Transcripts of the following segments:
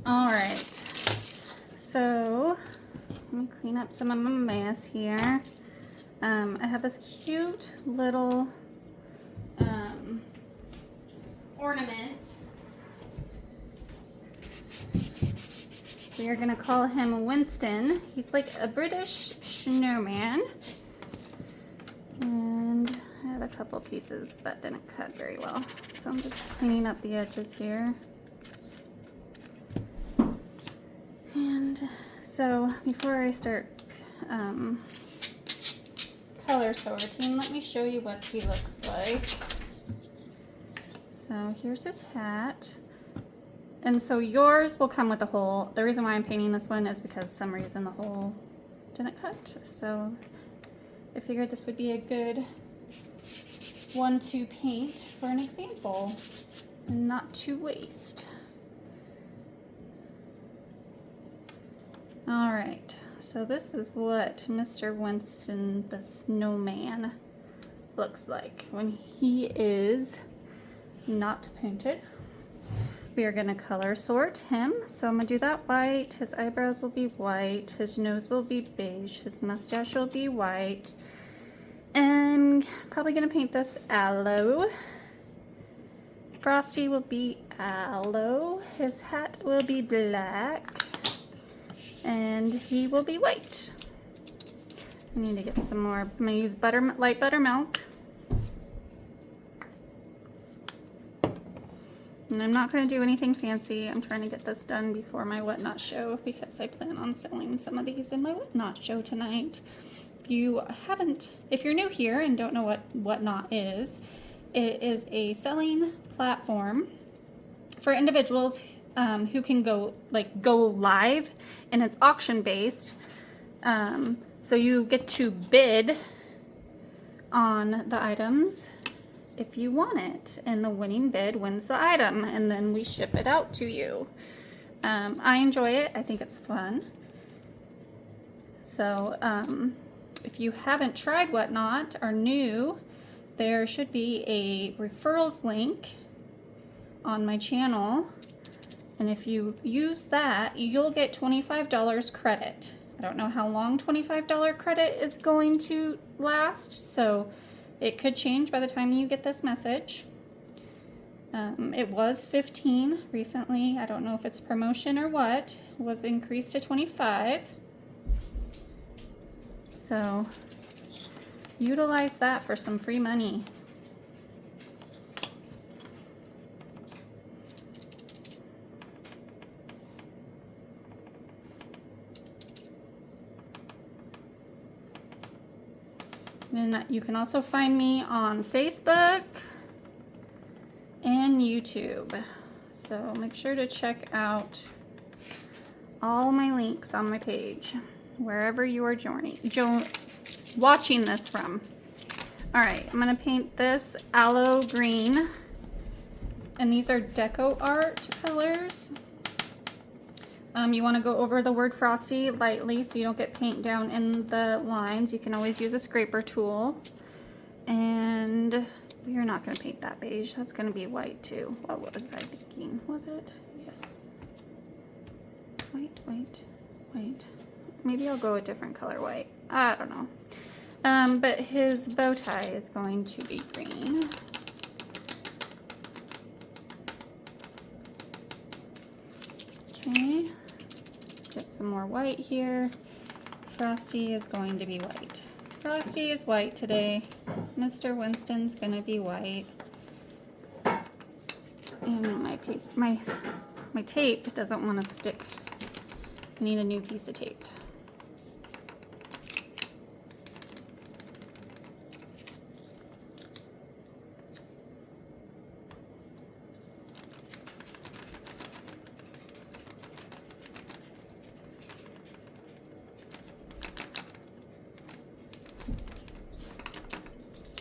All right, so let me clean up some of my mess here. I have this cute little ornament. We are gonna call him Winston. He's like a British snowman. And I have a couple pieces that didn't cut very well. So I'm just cleaning up the edges here. And so before I start color sorting, let me show you what he looks like. So here's his hat. And so yours will come with a hole. The reason why I'm painting this one is because some reason the hole didn't cut. So I figured this would be a good one to paint for an example and not to waste. All right, so this is what Mr. Winston the Snowman looks like when he is not painted. We are gonna color sort him. So I'm gonna do that white. His eyebrows will be white. His nose will be beige. His mustache will be white. And probably gonna paint this aloe. Frosty will be aloe. His hat will be black. And he will be white. I need to get some more. I'm gonna use light buttermilk. And I'm not going to do anything fancy. I'm trying to get this done before my whatnot show because I plan on selling some of these in my whatnot show tonight. If you're new here and don't know what whatnot is, it is a selling platform for individuals who can go live, and it's auction based. So you get to bid on the items if you want it, and the winning bid wins the item, and then we ship it out to you. I enjoy it. I think it's fun. So if you haven't tried Whatnot, or new, there should be a referrals link on my channel, and if you use that, you'll get $25 credit. I don't know how long $25 credit is going to last, so it could change by the time you get this message. It was 15 recently. I don't know if it's promotion or what. It was increased to 25. So utilize that for some free money. And you can also find me on Facebook and YouTube. So make sure to check out all my links on my page, wherever you are watching this from. All right, I'm gonna paint this aloe green, and these are deco art colors. You want to go over the word Frosty lightly so you don't get paint down in the lines. You can always use a scraper tool. And we are not going to paint that beige. That's going to be white too. What was I thinking? Was it? Yes. White, white, white. Maybe I'll go a different color white. I don't know. But his bow tie is going to be green. Okay. Get some more white here. Frosty is going to be white. Frosty is white today. Mr. Winston's gonna be white. And my tape doesn't want to stick. I need a new piece of tape.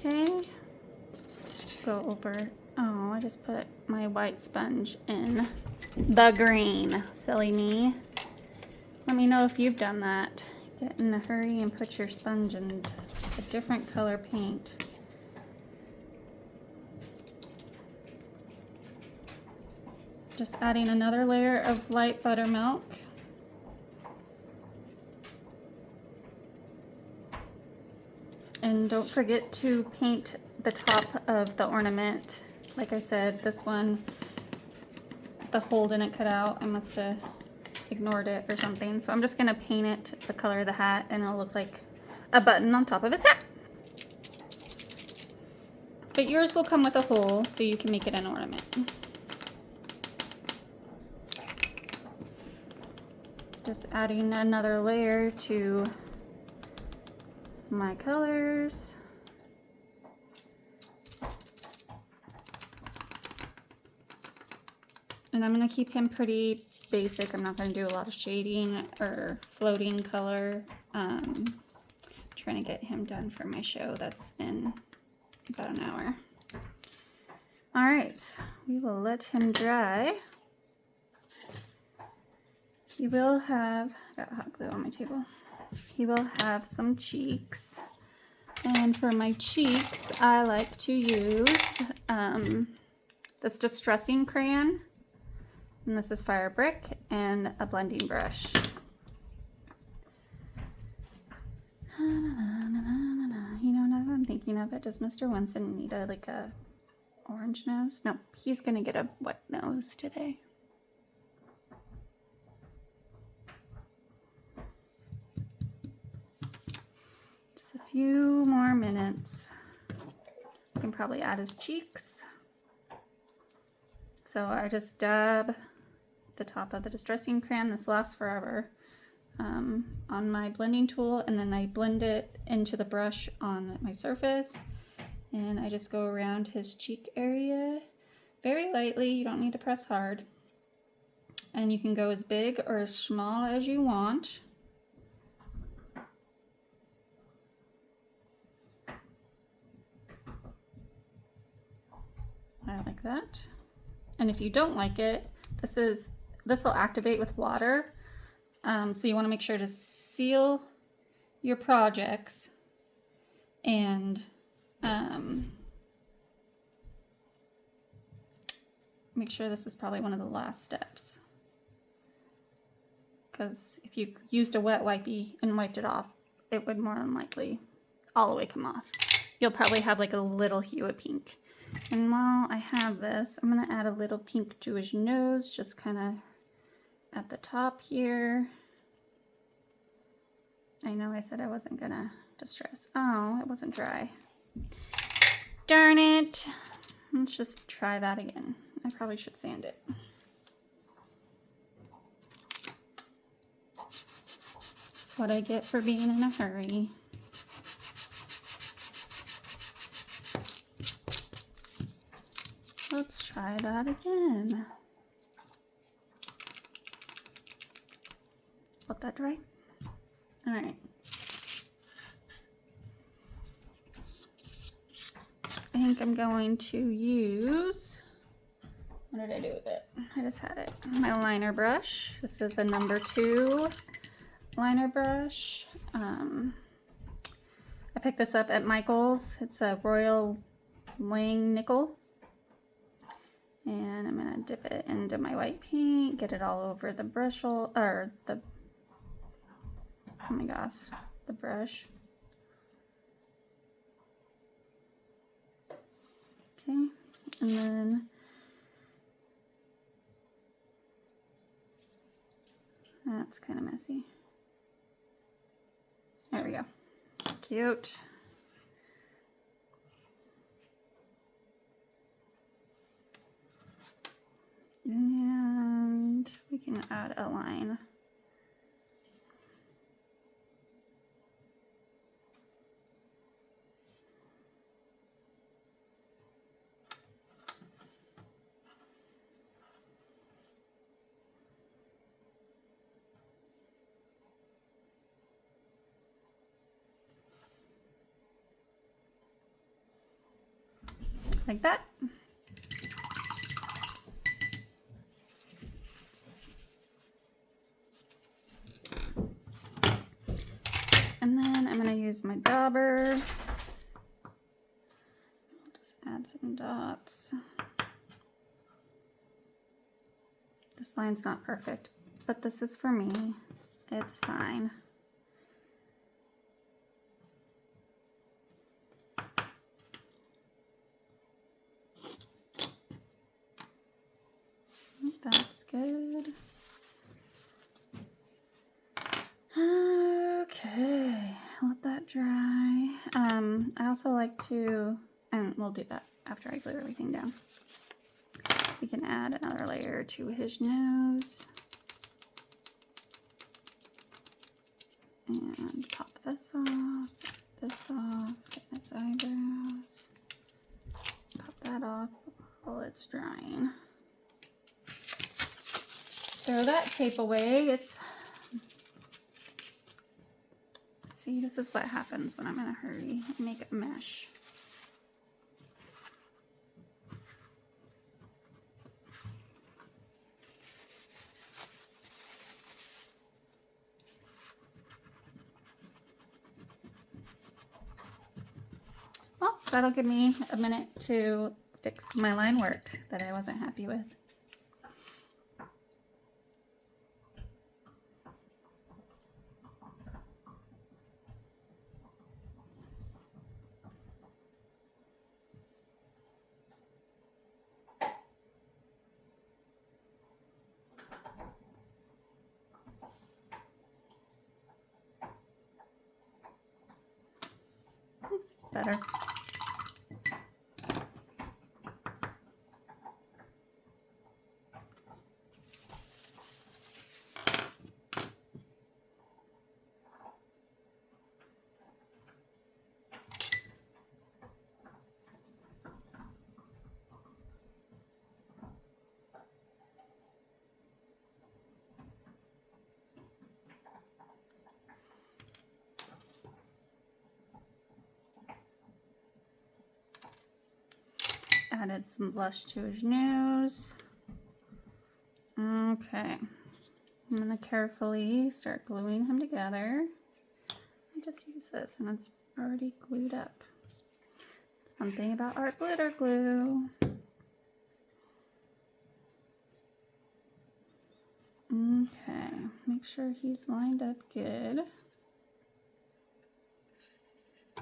Okay, go over. Oh, I just put my white sponge in the green. Silly me. Let me know if you've done that. Get in a hurry and put your sponge in a different color paint. Just adding another layer of light buttermilk. And don't forget to paint the top of the ornament. Like I said, this one, the hole didn't cut out. I must have ignored it or something. So I'm just gonna paint it the color of the hat, and it'll look like a button on top of his hat. But yours will come with a hole so you can make it an ornament. Just adding another layer to my colors. And I'm gonna keep him pretty basic. I'm not gonna do a lot of shading or floating color. Trying to get him done for my show that's in about an hour. All right, we will let him dry. He will have, got hot glue on my table. He will have some cheeks. And for my cheeks, I like to use this distressing crayon. And this is Fire Brick and a blending brush. You know, now that I'm thinking of it, does Mr. Winston need a orange nose? No, he's gonna get a wet nose today. Just a few more minutes. I can probably add his cheeks. So I just dab the top of the distressing crayon. This lasts forever. On my blending tool, and then I blend it into the brush on my surface, and I just go around his cheek area very lightly. You don't need to press hard, and you can go as big or as small as you want. I like that. And if you don't like it, this will activate with water. So you want to make sure to seal your projects and make sure this is probably one of the last steps. Because if you used a wet wipey and wiped it off, it would more than likely all the way come off. You'll probably have like a little hue of pink. And while I have this, I'm going to add a little pink to his nose, just kind of at the top here. I know I said I wasn't gonna distress. Oh, it wasn't dry. Darn it. Let's just try that again. I probably should sand it. That's what I get for being in a hurry. Let's try that again. Let that dry. All right. I think I'm going to use, what did I do with it? I just had it. My liner brush. This is a number 2 liner brush. I picked this up at Michael's. It's a Royal Lang nickel. And I'm gonna dip it into my white paint, get it all over the brush, or the, oh my gosh, the brush. Okay, and then that's kind of messy. There we go. Cute. And we can add a line. Like that. And then I'm going to use my dauber. I'll just add some dots. This line's not perfect, but this is for me. It's fine. That's good. Okay, let that dry. I also like to, and we'll do that after I glue everything down. We can add another layer to his nose. And pop this off, get his eyebrows. Pop that off while it's drying. Throw that tape away. See, this is what happens when I'm in a hurry. I make a mesh. Well, that'll give me a minute to fix my line work that I wasn't happy with. Better. Added some blush to his nose. Okay, I'm gonna carefully start gluing him together. I just use this and it's already glued up. That's one thing about art glitter glue. Okay, make sure he's lined up good.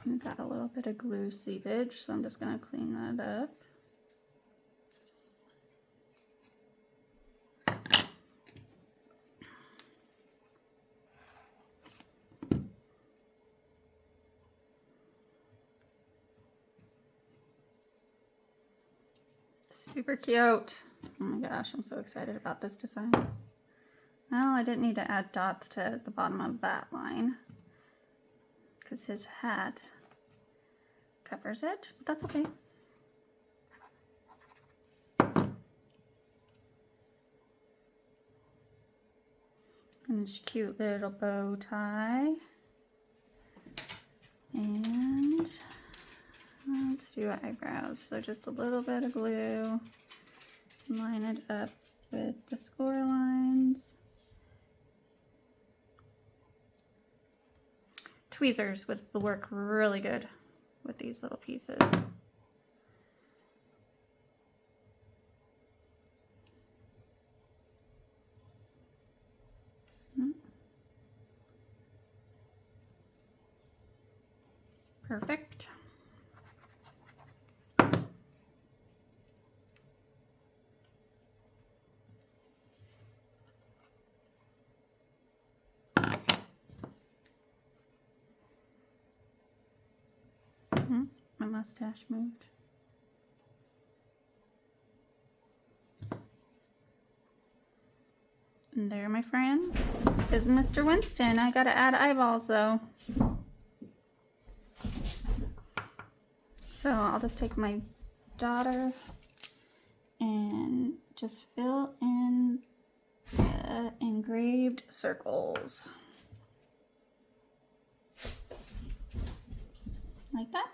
I've got a little bit of glue seepage, so I'm just gonna clean that up. Super cute. Oh my gosh, I'm so excited about this design. Well, I didn't need to add dots to the bottom of that line because his hat covers it, but that's okay. And this cute little bow tie. And let's do eyebrows. So just a little bit of glue. Line it up with the score lines. Tweezers would work really good with these little pieces. Perfect. My mustache moved. And there, my friends, is Mr. Winston. I gotta add eyeballs though. So I'll just take my daughter and just fill in the engraved circles. Like that.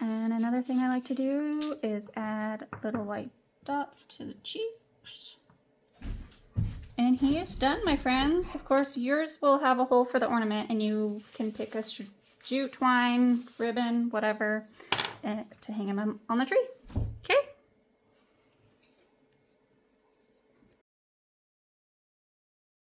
And another thing I like to do is add little white dots to the cheeks. And he is done, my friends. Of course, yours will have a hole for the ornament, and you can pick a jute twine, ribbon, whatever, to hang him on the tree. Okay?